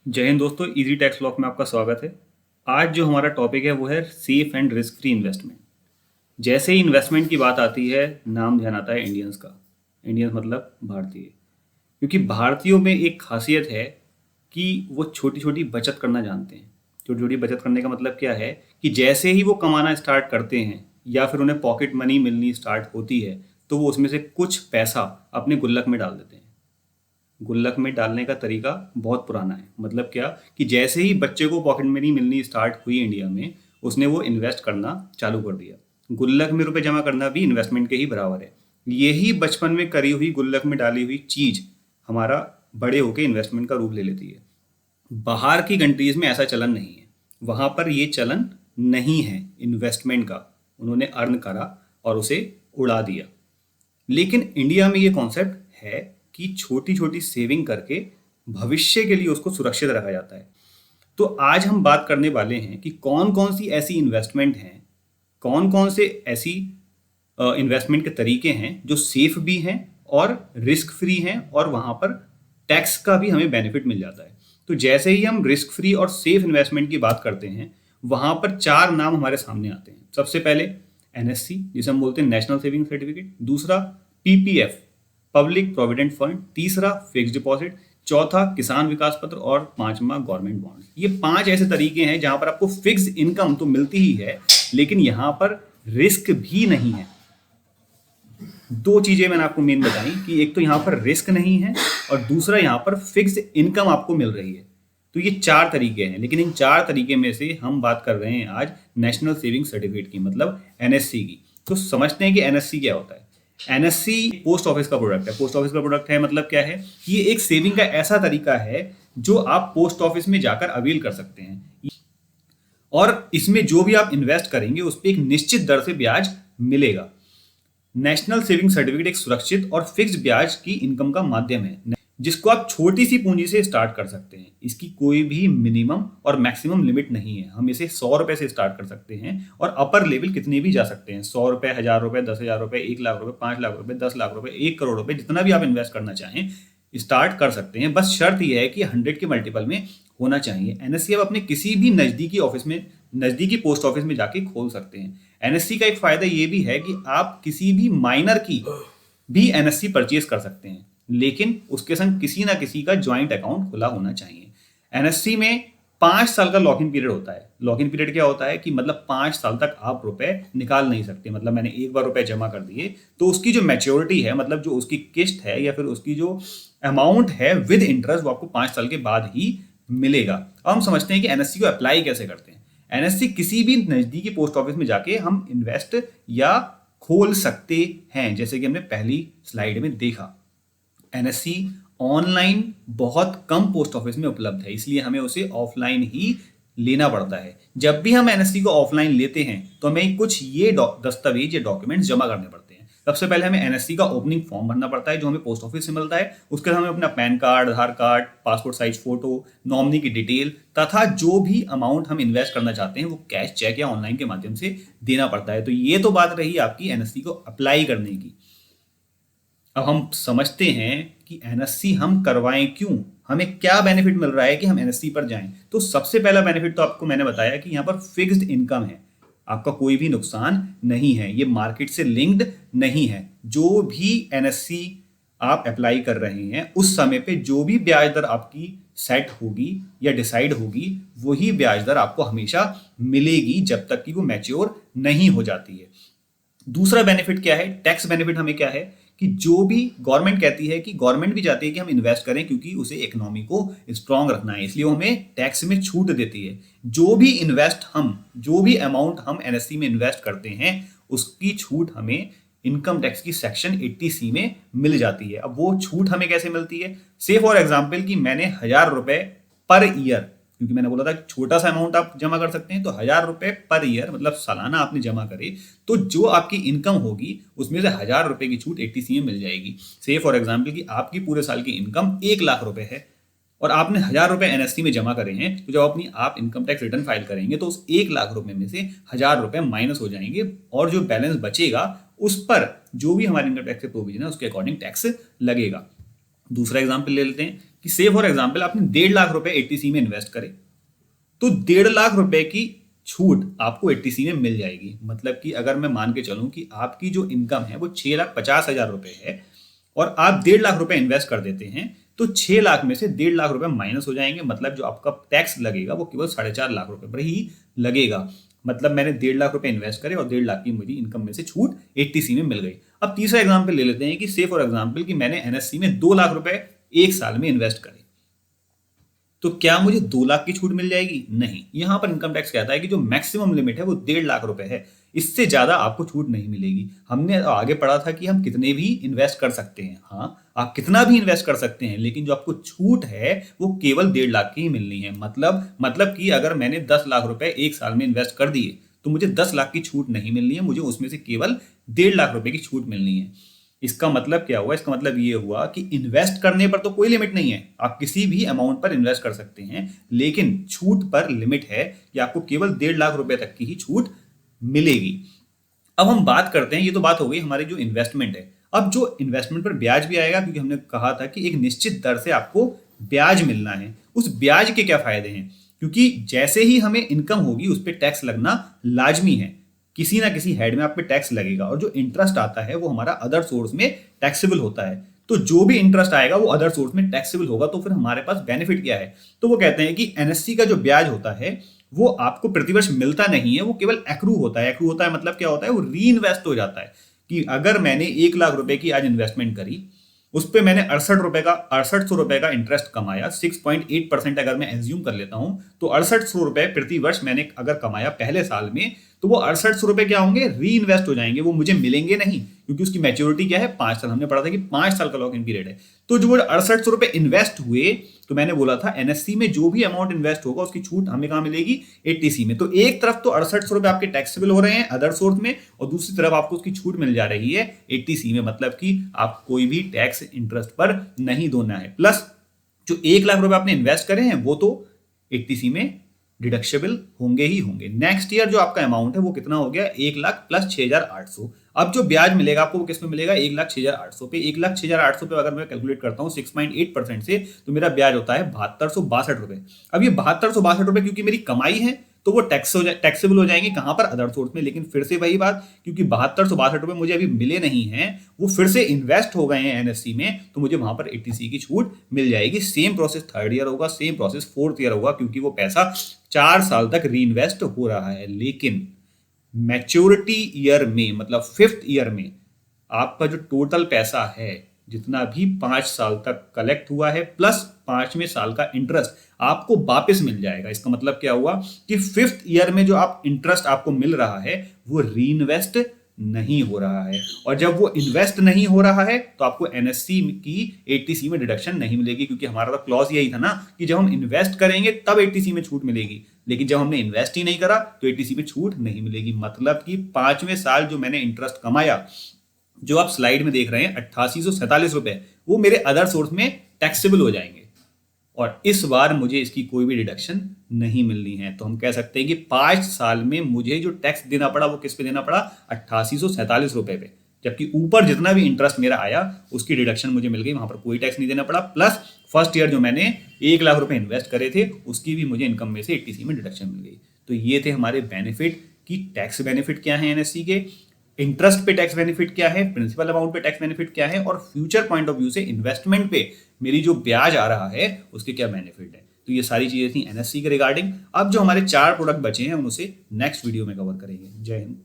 जय हिंद दोस्तों, easy tax block में आपका स्वागत है। आज जो हमारा टॉपिक है वो है safe and risk free investment. जैसे ही इन्वेस्टमेंट की बात आती है, नाम ध्यान आता है इंडियंस का। इंडियंस मतलब भारतीय। क्योंकि भारतीयों में एक खासियत है कि वो छोटी छोटी बचत करना जानते हैं। छोटी छोटी बचत करने का मतलब क्या है कि जैसे ही वो कमाना स्टार्ट करते हैं या फिर उन्हें पॉकेट मनी मिलनी स्टार्ट होती है, तो वो उसमें से कुछ पैसा अपने गुल्लक में डाल देते हैं। गुल्लक में डालने का तरीका बहुत पुराना है। मतलब क्या कि जैसे ही बच्चे को पॉकेट मनी मिलनी स्टार्ट हुई इंडिया में, उसने वो इन्वेस्ट करना चालू कर दिया। गुल्लक में रुपए जमा करना भी इन्वेस्टमेंट के ही बराबर है। यही बचपन में करी हुई गुल्लक में डाली हुई चीज हमारा बड़े होकर इन्वेस्टमेंट का रूप ले लेती है। बाहर की कंट्रीज में ऐसा चलन नहीं है। वहां पर ये चलन नहीं है इन्वेस्टमेंट का। उन्होंने अर्न करा और उसे उड़ा दिया। लेकिन इंडिया में ये कॉन्सेप्ट है कि छोटी छोटी सेविंग करके भविष्य के लिए उसको सुरक्षित रखा जाता है। तो आज हम बात करने वाले हैं कि कौन कौन सी ऐसी इन्वेस्टमेंट हैं, कौन कौन से ऐसी इन्वेस्टमेंट के तरीके हैं जो सेफ भी हैं और रिस्क फ्री हैं, और वहां पर टैक्स का भी हमें बेनिफिट मिल जाता है। तो जैसे ही हम रिस्क फ्री और सेफ इन्वेस्टमेंट की बात करते हैं, वहां पर चार नाम हमारे सामने आते हैं। सबसे पहले एनएससी, जिसे हम बोलते हैं नेशनल सेविंग सर्टिफिकेट। दूसरा पीपीएफ, पब्लिक प्रोविडेंट फंड। तीसरा फिक्स डिपॉजिट। चौथा किसान विकास पत्र। और पांचवा गवर्नमेंट बॉन्ड। ये पांच ऐसे तरीके हैं जहां पर आपको फिक्स इनकम तो मिलती ही है, लेकिन यहां पर रिस्क भी नहीं है। दो चीजें मैंने आपको मेन बताई कि एक तो यहां पर रिस्क नहीं है और दूसरा यहां पर फिक्स इनकम आपको मिल रही है। तो ये चार तरीके हैं, लेकिन इन चार तरीके में से हम बात कर रहे हैं आज नेशनल सेविंग सर्टिफिकेट की, मतलब एनएससी की। तो समझते हैं कि एनएससी क्या होता है। एनएससी पोस्ट ऑफिस का प्रोडक्ट है। पोस्ट ऑफिस का प्रोडक्ट है मतलब क्या है कि ये एक सेविंग का ऐसा तरीका है जो आप पोस्ट ऑफिस में जाकर अवेल कर सकते हैं, और इसमें जो भी आप इन्वेस्ट करेंगे उस पर एक निश्चित दर से ब्याज मिलेगा। नेशनल सेविंग सर्टिफिकेट एक सुरक्षित और फिक्स ब्याज की इनकम का माध्यम है, जिसको आप छोटी सी पूंजी से स्टार्ट कर सकते हैं। इसकी कोई भी मिनिमम और मैक्सिमम लिमिट नहीं है। हम इसे 100 रुपए से स्टार्ट कर सकते हैं और अपर लेवल कितने भी जा सकते हैं। 100 रुपए, 1000 रुपए, 10,000 रुपए, 1,00,000 रुपए, 5,00,000 रुपए, 10,00,000 रुपए, 1 करोड़ रुपए, जितना भी आप इन्वेस्ट करना चाहें स्टार्ट कर सकते हैं। बस शर्त यह है कि 100 के मल्टीपल में होना चाहिए। एनएससी आप अपने किसी भी नजदीकी ऑफिस में, नजदीकी पोस्ट ऑफिस में जाके खोल सकते हैं। एनएससी का एक फायदा यह भी है कि आप किसी भी माइनर की भी एनएससी परचेज कर सकते हैं, लेकिन उसके संग किसी ना किसी का ज्वाइंट अकाउंट खुला होना चाहिए। एनएससी में 5 साल का लॉक इन पीरियड होता है। लॉक इन पीरियड क्या होता है कि मतलब 5 साल तक आप रुपए निकाल नहीं सकते। मतलब मैंने एक बार रुपए जमा कर दिए तो उसकी जो मैच्योरिटी है, मतलब जो उसकी किस्त है या फिर उसकी जो अमाउंट है विद इंटरेस्ट, वो आपको 5 साल के बाद ही मिलेगा। अब हम समझते हैं कि एनएससी को अप्लाई कैसे करते हैं। एनएससी किसी भी नजदीकी पोस्ट ऑफिस में जाके हम इन्वेस्ट या खोल सकते हैं, जैसे कि हमने पहली स्लाइड में देखा। एनएससी ऑनलाइन बहुत कम पोस्ट ऑफिस में उपलब्ध है, इसलिए हमें उसे ऑफलाइन ही लेना पड़ता है। जब भी हम एनएससी को ऑफलाइन लेते हैं तो हमें कुछ ये दस्तावेज या डॉक्यूमेंट्स जमा करने पड़ते हैं। सबसे पहले हमें एनएससी का ओपनिंग फॉर्म भरना पड़ता है, जो हमें पोस्ट ऑफिस से मिलता है। उसके बाद हमें अपना PAN card, Aadhaar card, passport size photo, nominee की डिटेल तथा जो भी अमाउंट हम इन्वेस्ट करना चाहते हैं वो कैश, चेक या ऑनलाइन के माध्यम से देना पड़ता है। तो ये तो बात रही आपकी एनएससी को अप्लाई करने की। अब हम समझते हैं कि एनएससी हम करवाएं क्यों, हमें क्या बेनिफिट मिल रहा है कि हम एनएससी पर जाएं। तो सबसे पहला बेनिफिट तो आपको मैंने बताया कि यहां पर फिक्स्ड इनकम है, आपका कोई भी नुकसान नहीं है, ये मार्केट से लिंक्ड नहीं है। जो भी एनएससी आप अप्लाई कर रहे हैं उस समय पे जो भी ब्याज दर आपकी सेट होगी या डिसाइड होगी, वही ब्याज दर आपको हमेशा मिलेगी जब तक कि वो मैच्योर नहीं हो जाती है। दूसरा बेनिफिट क्या है, टैक्स बेनिफिट हमें क्या है कि जो भी गवर्नमेंट कहती है कि गवर्नमेंट भी चाहती है कि हम इन्वेस्ट करें क्योंकि उसे इकोनॉमी को स्ट्रांग रखना है, इसलिए वो हमें टैक्स में छूट देती है। जो भी अमाउंट हम एनएससी में इन्वेस्ट करते हैं उसकी छूट हमें इनकम टैक्स की सेक्शन 80C में मिल जाती है। अब वो छूट हमें कैसे मिलती है, से फॉर एग्जाम्पल कि मैंने 1,000 रुपए पर ईयर, क्योंकि मैंने बोला था छोटा सा अमाउंट आप जमा कर सकते हैं, तो 1,000 रुपए पर ईयर मतलब सालाना आपने जमा करे तो जो आपकी इनकम होगी उसमें से 1,000 रुपए की छूट 80C में मिल जाएगी। से फॉर एग्जाम्पल कि आपकी पूरे साल की इनकम 1,00,000 रुपए है और आपने 1,000 रुपए एनएससी में जमा करे हैं, तो जब अपनी आप इनकम टैक्स रिटर्न फाइल करेंगे तो उस 1,00,000 रुपए में से 1,000 रुपए माइनस हो जाएंगे और जो बैलेंस बचेगा उस पर जो भी हमारे इनकम टैक्स के प्रोविजन है उसके अकॉर्डिंग टैक्स लगेगा। दूसरा एग्जाम्पल ले लेते हैं कि से फॉर एग्जाम्पल आपने 1.5 लाख रुपए एटीसी में इन्वेस्ट करे, तो 1.5 लाख रुपए की छूट आपको एटीसी में मिल जाएगी। मतलब कि अगर मैं मान के चलूं कि आपकी जो इनकम है वो 6,50,000 रुपए है और आप 1.5 लाख रुपए इन्वेस्ट कर देते हैं, तो 6 लाख में से 1.5 लाख रुपए माइनस हो जाएंगे। मतलब जो आपका टैक्स लगेगा वो केवल 4.5 लाख रुपए पर ही लगेगा। मतलब मैंने 1.5 लाख रुपए इन्वेस्ट करे और 1.5 लाख की मुझे इनकम में से छूट एटीसी में मिल गई। अब तीसरा एग्जाम्पल ले लेते हैं कि से फॉर एग्जाम्पल कि मैंने एनएससी में 2 लाख रुपए एक साल में इन्वेस्ट करे, तो क्या मुझे 2 लाख की छूट मिल जाएगी? नहीं। यहां पर इनकम टैक्स कहता है कि जो मैक्सिमम लिमिट है वो 1.5 लाख रुपए है, इससे ज्यादा आपको छूट नहीं मिलेगी। हमने आगे पढ़ा था कि हम कितने भी इन्वेस्ट कर सकते हैं। हाँ, आप कितना भी इन्वेस्ट कर सकते हैं, लेकिन जो आपको छूट है वो केवल 1.5 लाख की ही मिलनी है। मतलब कि अगर मैंने 10 लाख रुपए एक साल में इन्वेस्ट कर दिए तो मुझे 10 लाख की छूट नहीं मिलनी है, मुझे उसमें से केवल 1.5 लाख रुपए की छूट मिलनी है। इसका मतलब क्या हुआ? इसका मतलब ये हुआ कि इन्वेस्ट करने पर तो कोई लिमिट नहीं है, आप किसी भी अमाउंट पर इन्वेस्ट कर सकते हैं, लेकिन छूट पर लिमिट है कि आपको केवल 1.5 लाख रुपए तक की ही छूट मिलेगी। अब हम बात करते हैं, ये तो बात हो गई हमारी जो इन्वेस्टमेंट है। अब जो इन्वेस्टमेंट पर ब्याज भी आएगा, क्योंकि हमने कहा था कि एक निश्चित दर से आपको ब्याज मिलना है। उस ब्याज के क्या फायदे हैं? क्योंकि जैसे ही हमें इनकम होगी उस पर टैक्स लगना लाजमी है, किसी ना किसी हेड में आप पे टैक्स लगेगा, और जो इंटरेस्ट आता है वो हमारा अदर सोर्स में टैक्सेबल होता है। तो जो भी इंटरेस्ट आएगा वो अदर सोर्स में टैक्सेबल होगा। तो फिर हमारे पास बेनिफिट क्या है? तो वो कहते हैं कि एनएससी का जो ब्याज होता है वो आपको प्रतिवर्ष मिलता नहीं है, वो केवल एक्रू होता है। एक्रू होता है मतलब क्या होता है? वो री इन्वेस्ट हो जाता है। कि अगर मैंने 1 लाख रुपए की आज इन्वेस्टमेंट करी, उस पर मैंने 6800 रुपए का इंटरेस्ट कमाया, 6.8% अगर मैं एज्यूम कर लेता हूं, तो 6800 रुपए प्रति वर्ष मैंने अगर कमाया पहले साल में, तो वो 6800 रुपए क्या होंगे? री इन्वेस्ट हो जाएंगे, वो मुझे मिलेंगे नहीं, क्योंकि उसकी मैच्योरिटी क्या है? 5 साल। हमने पढ़ा था कि 5 साल का लॉक इन पीरियड है। तो जो वो 6800 रुपए इन्वेस्ट हुए, तो मैंने बोला था एनएससी में जो भी अमाउंट इन्वेस्ट होगा उसकी छूट हमें कहां मिलेगी? एटीसी में। तो एक तरफ तो 6800 रुपए आपके टैक्सेबल हो रहे हैं अदर सोर्स में, और दूसरी तरफ आपको उसकी छूट मिल जा रही है एटीसी में। मतलब कि आप कोई भी टैक्स इंटरेस्ट पर नहीं देना है। प्लस जो 1 लाख रुपए आपने इन्वेस्ट करे हैं वो तो एटीसी में डिडक्शेबल होंगे ही होंगे। नेक्स्ट ईयर जो आपका अमाउंट है वो कितना हो गया? 1 लाख प्लस 6,800। अब जो ब्याज मिलेगा आपको वो किस में मिलेगा? 1,06,800 पे। 1,06,800 पे अगर मैं कैलकुलेट करता हूँ 6.8% से, तो मेरा ब्याज होता है 7262 रुपए। अब ये 7262 रुपए क्योंकि मेरी कमाई है तो वो टैक्सेबल हो जाएंगे कहां पर? अदर सोर्स में। लेकिन फिर से वही बात, क्योंकि 7262 रुपए मुझे अभी मिले नहीं हैं, वो फिर से इन्वेस्ट हो गए हैं एनएससी में, तो मुझे वहां पर एटीसी की छूट मिल जाएगी। सेम प्रोसेस 3rd ईयर होगा, सेम प्रोसेस 4th ईयर होगा, क्योंकि वो पैसा 4 साल तक री इन्वेस्ट हो रहा है। लेकिन मैच्योरिटी ईयर में, मतलब 5th ईयर में, आपका जो टोटल पैसा है जितना भी 5 साल तक कलेक्ट हुआ है प्लस 5वें साल का इंटरेस्ट आपको वापस मिल जाएगा। इसका मतलब क्या हुआ कि 5th ईयर में जो आप इंटरेस्ट आपको मिल रहा है वो री इन्वेस्ट नहीं हो रहा है, और जब वो इन्वेस्ट नहीं हो रहा है तो आपको एनएससी की एटीसी में डिडक्शन नहीं मिलेगी, क्योंकि हमारा तो क्लॉज यही था ना कि जब हम इन्वेस्ट करेंगे तब एटीसी में छूट मिलेगी, लेकिन जब हमने इन्वेस्ट ही नहीं करा तो एटीसी में छूट नहीं मिलेगी। मतलब कि 5वें साल जो मैंने इंटरेस्ट कमाया, जो आप स्लाइड में देख रहे हैं 8847 रुपए, वो मेरे अदर सोर्स में टैक्सेबल हो जाएंगे, और इस बार मुझे इसकी कोई भी डिडक्शन नहीं मिलनी है। तो हम कह सकते हैं कि 5 साल में मुझे जो टैक्स देना पड़ा वो किस पे देना पड़ा? 8847 रुपए पे। जबकि ऊपर जितना भी इंटरेस्ट मेरा आया उसकी डिडक्शन मुझे मिल गई, वहां पर कोई टैक्स नहीं देना पड़ा। प्लस फर्स्ट ईयर जो मैंने 1 लाख रुपए इन्वेस्ट करे थे उसकी भी मुझे इनकम में से एटीसी में डिडक्शन मिल गई। तो ये थे हमारे बेनिफिट कि टैक्स बेनिफिट क्या है एनएससी के, इंटरेस्ट पे टैक्स बेनिफिट क्या है, प्रिंसिपल अमाउंट पे टैक्स बेनिफिट क्या है, और फ्यूचर पॉइंट ऑफ व्यू से इन्वेस्टमेंट पे मेरी जो ब्याज आ रहा है उसके क्या बेनिफिट है। तो ये सारी चीजें थी एनएससी के रिगार्डिंग। अब जो हमारे 4 प्रोडक्ट बचे हैं उनसे नेक्स्ट वीडियो में कवर करेंगे। जय हिंद।